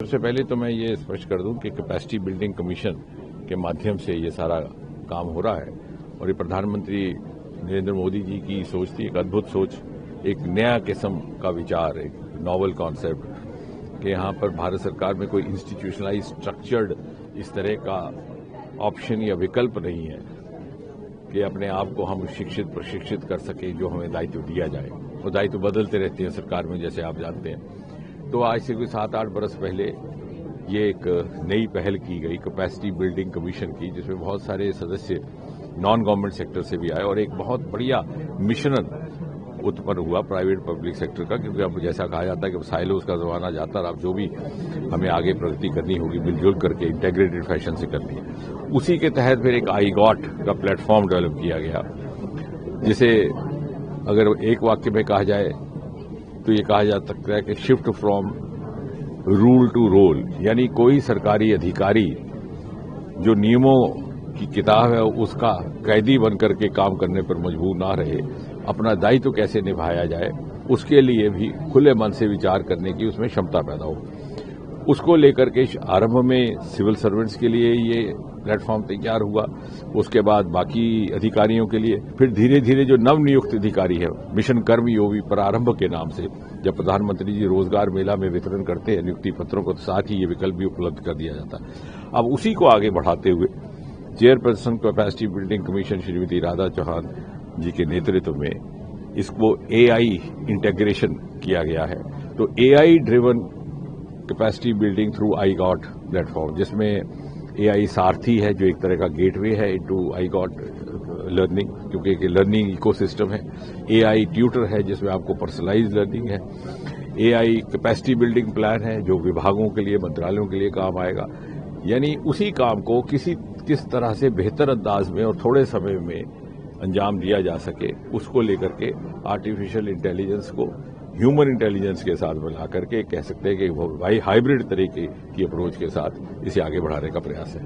सबसे पहले तो मैं ये स्पष्ट कर दूं कि कैपेसिटी बिल्डिंग कमीशन के माध्यम से ये सारा काम हो रहा है और ये प्रधानमंत्री नरेंद्र मोदी जी की सोच थी, एक अद्भुत सोच, एक नया किस्म का विचार, एक नॉवल कॉन्सेप्ट कि यहाँ पर भारत सरकार में कोई इंस्टीट्यूशनलाइज स्ट्रक्चर्ड इस तरह का ऑप्शन या विकल्प नहीं है कि अपने आप को हम शिक्षित प्रशिक्षित कर सके, जो हमें दायित्व दिया जाए। वो दायित्व बदलते रहते हैं सरकार में, जैसे आप जानते हैं। तो आज से कोई 7-8 बरस पहले ये एक नई पहल की गई कैपेसिटी बिल्डिंग कमीशन की, जिसमें बहुत सारे सदस्य नॉन गवर्नमेंट सेक्टर से भी आए और एक बहुत बढ़िया मिशन उत्पन्न हुआ प्राइवेट पब्लिक सेक्टर का, क्योंकि अब जैसा कहा जाता है कि साइलोस का जमाना जाता है, अब जो भी हमें आगे प्रगति करनी होगी मिलजुल करके इंटेग्रेटेड फैशन से करनी है। उसी के तहत फिर एक आईगॉट का प्लेटफॉर्म डेवलप किया गया, जिसे अगर एक वाक्य में कहा जाए तो ये कहा जा सकता है कि shift from rule to role, यानी कोई सरकारी अधिकारी जो नियमों की किताब है उसका कैदी बनकर के काम करने पर मजबूर ना रहे, अपना दायित्व कैसे निभाया जाए उसके लिए भी खुले मन से विचार करने की उसमें क्षमता पैदा हो। उसको लेकर के आरंभ में सिविल सर्वेंट्स के लिए ये प्लेटफॉर्म तैयार हुआ, उसके बाद बाकी अधिकारियों के लिए, फिर धीरे धीरे जो नवनियुक्त अधिकारी है मिशन कर्मयोगी प्रारंभ के नाम से, जब प्रधानमंत्री जी रोजगार मेला में वितरण करते हैं नियुक्ति पत्रों को, तो साथ ही ये विकल्प भी उपलब्ध कर दिया जाता है। अब उसी को आगे बढ़ाते हुए chairperson capacity building commission Shrimati Radha Chauhan ji के नेतृत्व में इसको एआई इंटीग्रेशन किया गया है। तो AI driven capacity building through iGOT platform, जिसमें एआई सारथी है जो एक तरह का गेटवे है इनटू आईगॉट लर्निंग, क्योंकि एक लर्निंग इकोसिस्टम है। एआई ट्यूटर है जिसमें आपको पर्सनलाइज लर्निंग है। एआई कैपेसिटी बिल्डिंग प्लान है जो विभागों के लिए, मंत्रालयों के लिए काम आएगा। यानी उसी काम को किस तरह से बेहतर अंदाज में और थोड़े समय में अंजाम दिया जा सके, उसको लेकर के आर्टिफिशियल इंटेलिजेंस को ह्यूमन इंटेलिजेंस के साथ मिला करके कह सकते हैं कि हाइब्रिड तरीके की अप्रोच के साथ इसे आगे बढ़ाने का प्रयास है।